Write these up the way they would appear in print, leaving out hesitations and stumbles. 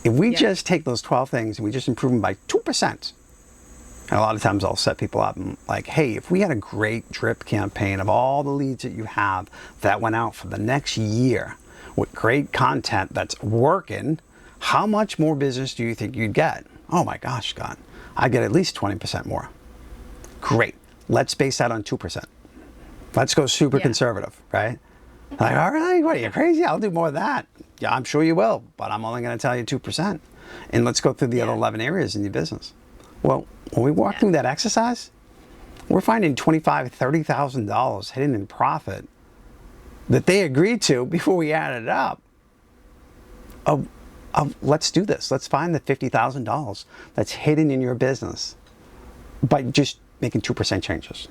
If we just take those 12 things and we just improve them by 2%, and a lot of times I'll set people up and like, hey, if we had a great drip campaign of all the leads that you have that went out for the next year with great content that's working, how much more business do you think you'd get? Oh my gosh, Scott, I get at least 20% more. Great. Let's base that on 2%. Let's go super conservative, right? Like, all right, what are you, crazy? I'll do more of that. Yeah, I'm sure you will, but I'm only going to tell you 2%. And let's go through the other 11 areas in your business. Well, when we walk through that exercise, we're finding $25,000, $30,000 hidden in profit that they agreed to before we added it up. Let's do this. Let's find the $50,000 that's hidden in your business by just making 2% changes.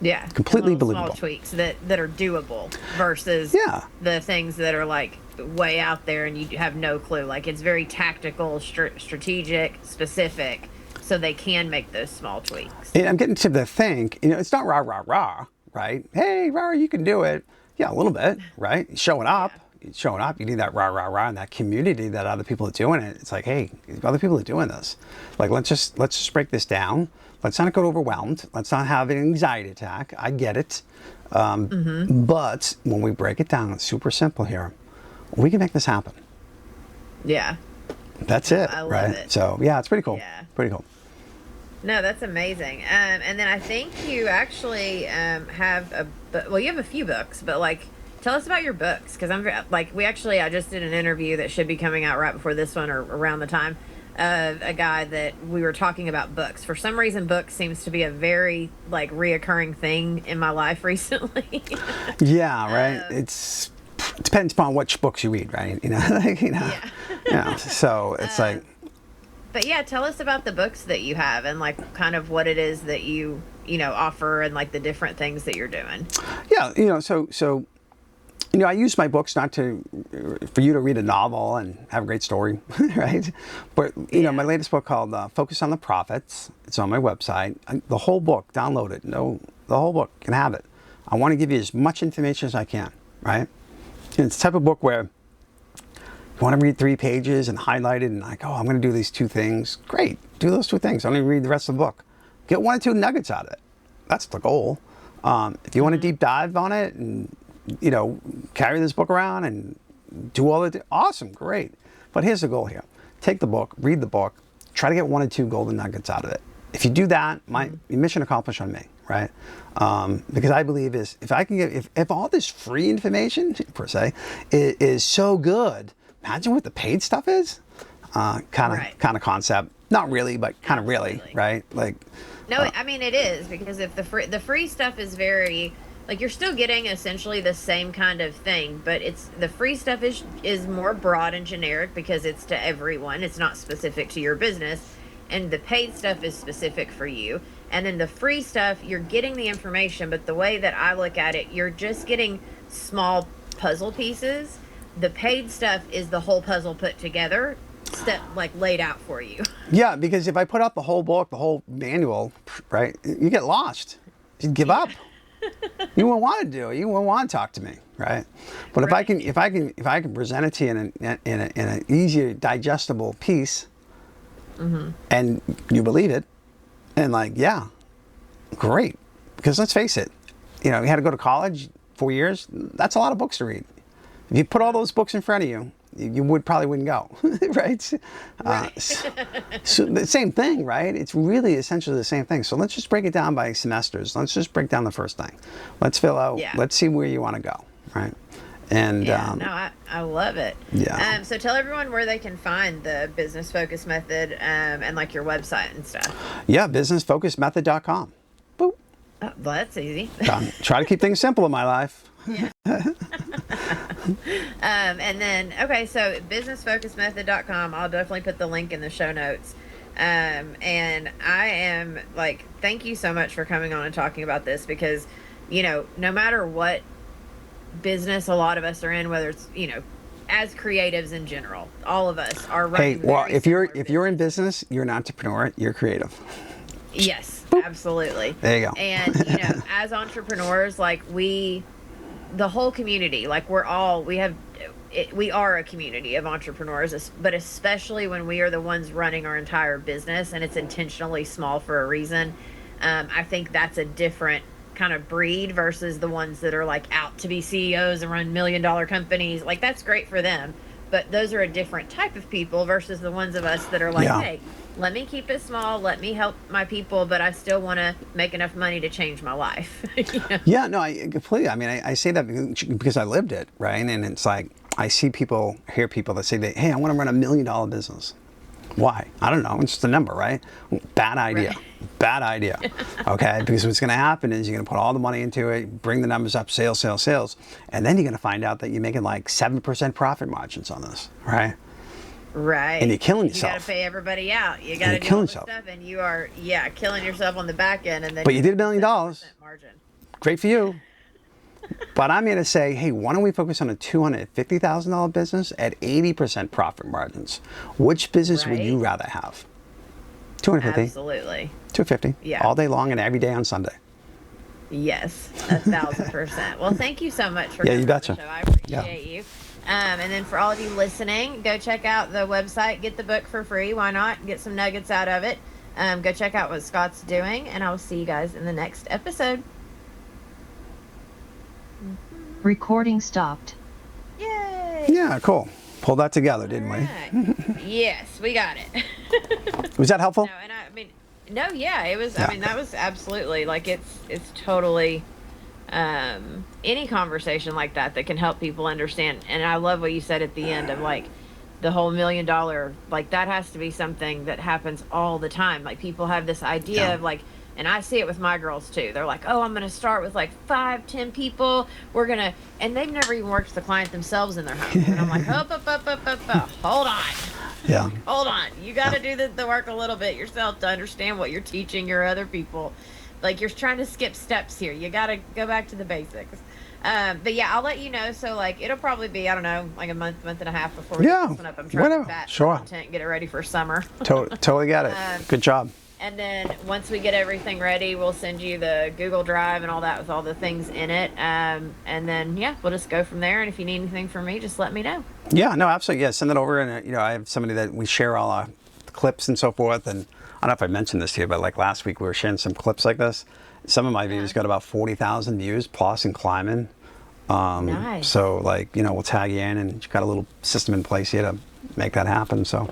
Yeah. Completely believable. Small tweaks that are doable versus the things that are like way out there and you have no clue. Like it's very tactical, strategic, specific, so they can make those small tweaks. And I'm getting to the think, it's not rah, rah, rah, right? Hey, rah, you can do it. Yeah, a little bit, right? Showing up. Showing up, you need that rah, rah, rah, and that community that other people are doing it. It's like, hey, other people are doing this. Like, let's just break this down. Let's not get overwhelmed. Let's not have an anxiety attack. I get it. But when we break it down, it's super simple here. We can make this happen. Yeah. That's it, I love right? it. So, yeah, it's pretty cool. Yeah. Pretty cool. No, that's amazing. And then I think you actually have you have a few books, but like, tell us about your books, because I just did an interview that should be coming out right before this one or around the time of a guy that we were talking about books. For some reason, books seems to be a very like reoccurring thing in my life recently. Yeah, right. It depends upon which books you read, right? So it's like. But yeah, tell us about the books that you have and like kind of what it is that you offer and like the different things that you're doing. Yeah, so. I use my books not for you to read a novel and have a great story, right? But, my latest book called Focus on the Profits, it's on my website. The whole book, download it. No, the whole book, can have it. I want to give you as much information as I can, right? And it's the type of book where you want to read 3 pages and highlight it and like, I'm going to do these 2 things. Great, do those 2 things. Don't even read the rest of the book. Get 1 or 2 nuggets out of it. That's the goal. If you want to deep dive on it and carry this book around and do all the awesome, great. But here's the goal here. Take the book, read the book, try to get 1 or 2 golden nuggets out of it. If you do that, my mission accomplished on me, right? Because I believe if I can if all this free information, per se, is so good, imagine what the paid stuff is. Kind of concept. Not really, but kind of really, right? Like. No, I mean it is, because if the free stuff is very. Like, you're still getting essentially the same kind of thing, but the free stuff is more broad and generic because it's to everyone. It's not specific to your business. And the paid stuff is specific for you. And then the free stuff, you're getting the information, but the way that I look at it, you're just getting small puzzle pieces. The paid stuff is the whole puzzle put together, laid out for you. Yeah, because if I put out the whole book, the whole manual, right, you get lost. You give up. You won't want to do it. You won't want to talk to me, right? But if I can present it to you in an easier, digestible piece, and you believe it, and great. Because let's face it, you had to go to college 4 years. That's a lot of books to read. If you put all those books in front of you, you probably wouldn't go, right? So the same thing, right? It's really essentially the same thing. So let's just break it down by semesters. Let's just break down the first thing. Let's fill out. Yeah. Let's see where you want to go, right? And I love it. Yeah. So tell everyone where they can find the Business Focus Method and like your website and stuff. Yeah, businessfocusmethod.com. Boop. Oh, well, that's easy. Try to keep things simple in my life. Yeah. And then, so businessfocusmethod.com. I'll definitely put the link in the show notes. And I am thank you so much for coming on and talking about this, because, no matter what business a lot of us are in, whether it's, as creatives in general, all of us are running. Hey, well, if you're in business, you're an entrepreneur, you're creative. Yes, absolutely. There you go. And, as entrepreneurs, the whole community, we have we are a community of entrepreneurs, but especially when we are the ones running our entire business and it's intentionally small for a reason. I think that's a different kind of breed versus the ones that are like out to be CEOs and run $1 million companies. Like, that's great for them, but those are a different type of people versus the ones of us that are like, Yeah. hey, let me keep it small, let me help my people, but I still want to make enough money to change my life. You know? Yeah, no, I completely. I mean, I say that because I lived it, right? And it's like I see people, hear people that say that, hey, I want to run $1 million business. Why? I don't know. It's just a number, right? Bad idea. Right. Bad idea. Okay? Because what's going to happen is you're going to put all the money into it, bring the numbers up, sales, sales, sales, and then you're going to find out that you're making like 7% profit margins on this, right? Right. And you're killing You got yourself. to pay everybody out. You got to you're do killing all this yourself. stuff, and you are, killing yourself on the back end. And then But you did $1 million. 7% margin. Great for you. But I'm here to say, hey, why don't we focus on a $250,000 business at 80% profit margins? Which business would you Right. rather have? 250. Absolutely. 250. Yeah. All day long and every day on Sunday. Yes, 1,000%. Well, thank you so much for Yeah, coming you on the betcha. show. I appreciate you. And then for all of you listening, go check out the website, get the book for free. Why not? Get some nuggets out of it. Go check out what Scott's doing, and I will see you guys in the next episode. Recording stopped. Yay! Yeah, cool. Pulled that together, didn't we? Right. Yes, we got it. Was that helpful? No, and I mean, no, yeah, it was. Yeah. I mean, that was absolutely like it's totally any conversation like that can help people understand. And I love what you said at the end of like the whole $1 million. Like, that has to be something that happens all the time. Like, people have this idea Yeah. of like. And I see it with my girls too. They're like, oh, I'm going to start with like 5, 10 people. We're going to, and they've never even worked with the client themselves in their home. And I'm like, up. Hold on. Yeah. Hold on. You got to do the work a little bit yourself to understand what you're teaching your other people. Like, you're trying to skip steps here. You got to go back to the basics. But yeah, I'll let you know. So like, it'll probably be, I don't know, like a month and a half before we Yeah, get this one up. I'm trying whatever. to batch Sure. content, get it ready for summer. Totally got it. Good job. And then once we get everything ready, we'll send you the Google Drive and all that with all the things in it. And then, yeah, we'll just go from there. And if you need anything from me, just let me know. Yeah, no, absolutely. Yeah, send it over. And, I have somebody that we share all our clips and so forth. And I don't know if I mentioned this to you, but like last week we were sharing some clips like this. Some of my videos got about 40,000 views plus and climbing. Nice. So like, we'll tag you in and you've got a little system in place here to make that happen. So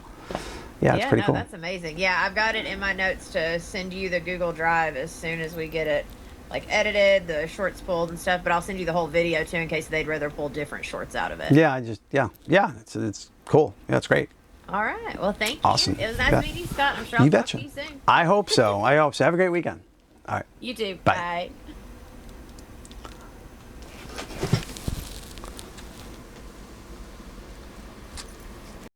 yeah, it's pretty cool. That's amazing. Yeah, I've got it in my notes to send you the Google Drive as soon as we get it like edited, the shorts pulled and stuff, but I'll send you the whole video too in case they'd rather pull different shorts out of it. Yeah, it's cool. Yeah, it's great. All right. Well, thank you. Awesome. It was nice Yeah. meeting you, Scott. I'm sure I'll You talk betcha. to you soon. I hope so. Have a great weekend. All right. You too. Bye. Bye.